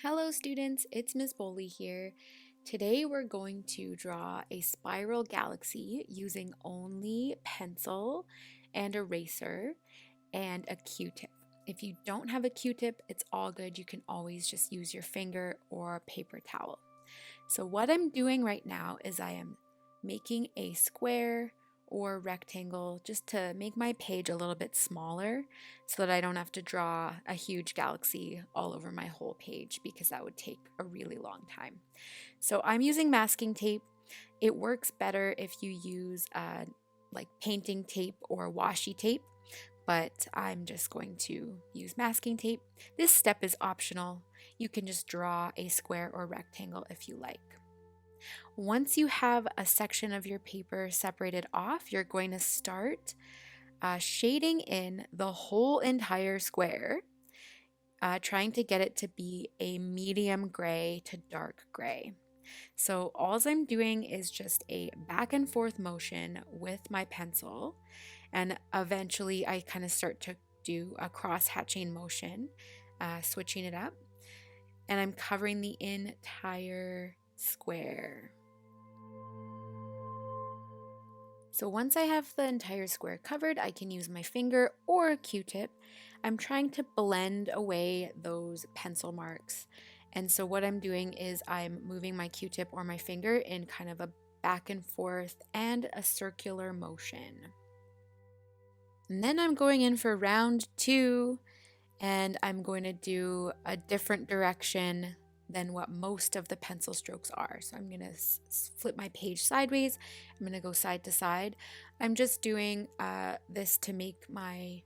Hello students, it's Ms.Boley here. Today we're going to draw a spiral galaxy using only pencil and eraser and a Q-tip. If you don't have a Q-tip, it's all good. You can always just use your finger or a paper towel. So what I'm doing right now is I am making a square or rectangle just to make my page a little bit smaller so that I don't have to draw a huge galaxy all over my whole page because that would take a really long time. So I'm using masking tape. It works better if you use like painting tape or washi tape, but I'm just going to use masking tape. This step is optional. You can just draw a square or rectangle if you like. Once you have a section of your paper separated off, you're going to start shading in the whole entire square, trying to get it to be a medium gray to dark gray. So all I'm doing is just a back and forth motion with my pencil, and eventually I kind of start to do a cross-hatching motion, switching it up, and I'm covering the entire square. So once I have the entire square covered, I can use my finger or a Q-tip. I'm trying to blend away those pencil marks. And so what I'm doing is I'm moving my Q-tip or my finger in kind of a back and forth and a circular motion. And then I'm going in for round 2, and I'm going to do a different direction than what most of the pencil strokes are. So I'm going to flip my page sideways. I'm going to go side to side. I'm just doing this to make my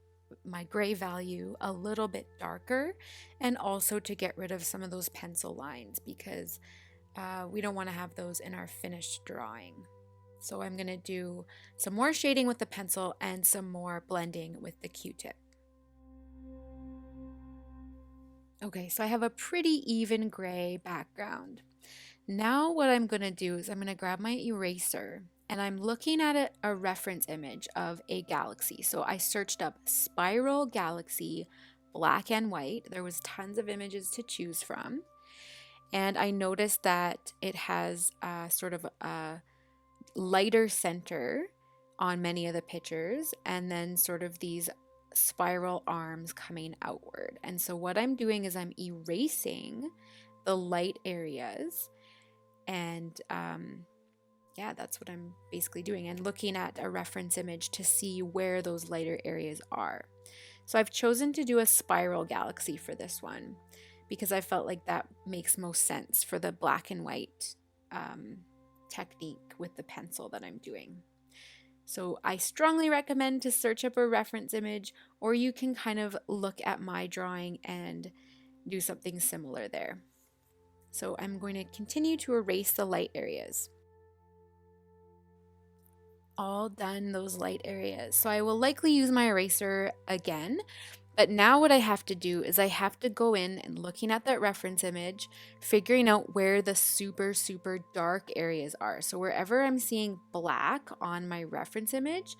gray value a little bit darker, and also to get rid of some of those pencil lines because we don't want to have those in our finished drawing. So I'm going to do some more shading with the pencil and some more blending with the Q-tip. Okay, so I have a pretty even gray background. Now what I'm going to do is I'm going to grab my eraser, and I'm looking at a reference image of a galaxy. So I searched up spiral galaxy, black and white. There was tons of images to choose from. And I noticed that it has sort of a lighter center on many of the pictures, and then sort of these spiral arms coming outward. And so what I'm doing is I'm erasing the light areas, and yeah, that's what I'm basically doing, and looking at a reference image to see where those lighter areas are. So I've chosen to do a spiral galaxy for this one because I felt like that makes most sense for the black and white technique with the pencil that I'm doing. So I strongly recommend to search up a reference image, or you can kind of look at my drawing and do something similar there. So I'm going to continue to erase the light areas. All done those light areas. So I will likely use my eraser again, but now what I have to do is I have to go in and looking at that reference image, figuring out where the super dark areas are. So wherever I'm seeing black on my reference image,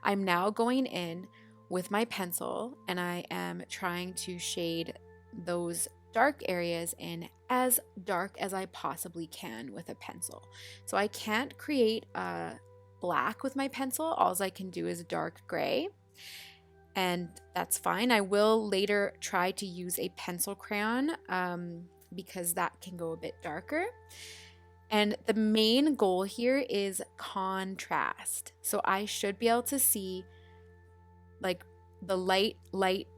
I'm now going in with my pencil and I am trying to shade those dark areas in as dark as I possibly can with a pencil. So I can't create a black with my pencil. All I can do is dark gray, and that's fine. I will later try to use a pencil crayon because that can go a bit darker. And the main goal here is contrast. So I should be able to see like the light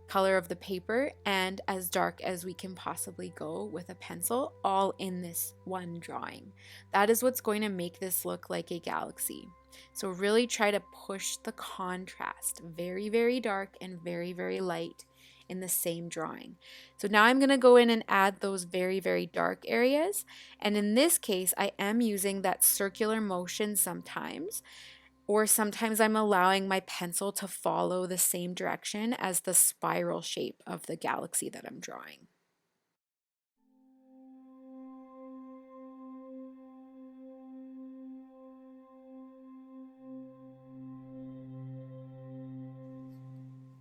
color of the paper and as dark as we can possibly go with a pencil, all in this one drawing. That is what's going to make this look like a galaxy. So really try to push the contrast, very dark and very light in the same drawing. So now I'm going to go in and add those very dark areas. And in this case, I am using that circular motion sometimes, or sometimes I'm allowing my pencil to follow the same direction as the spiral shape of the galaxy that I'm drawing.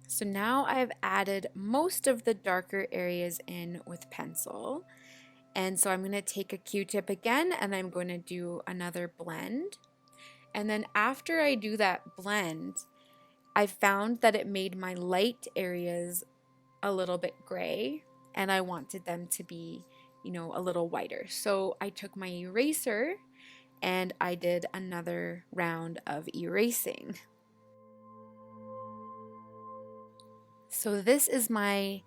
So now I've added most of the darker areas in with pencil, And so I'm going to take a Q-tip again and I'm going to do another blend. And then after I do that blend, I found that it made my light areas a little bit gray and I wanted them to be, a little whiter. So I took my eraser and I did another round of erasing. So this is my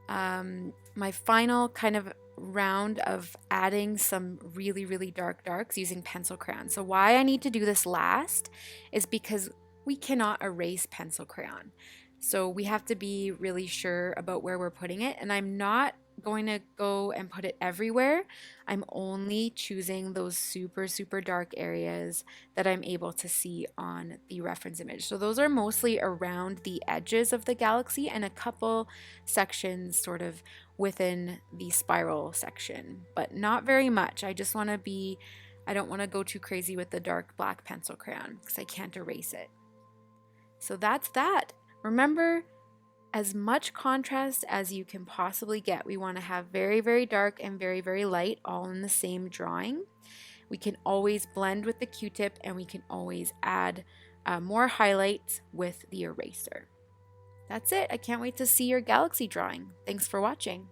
my final kind of round of adding some really, really dark darks using pencil crayon. So why I need to do this last is because we cannot erase pencil crayon. So we have to be really sure about where we're putting it. And I'm not going to go and put it everywhere. I'm only choosing those super, super dark areas that I'm able to see on the reference image. So those are mostly around the edges of the galaxy and a couple sections sort of within the spiral section, but not very much. I don't want to go too crazy with the dark black pencil crayon because I can't erase it. So that's that. Remember, as much contrast as you can possibly get. We want to have very, very dark and very, very light all in the same drawing. We can always blend with the Q-tip and we can always add more highlights with the eraser. That's it. I can't wait to see your galaxy drawing. Thanks for watching.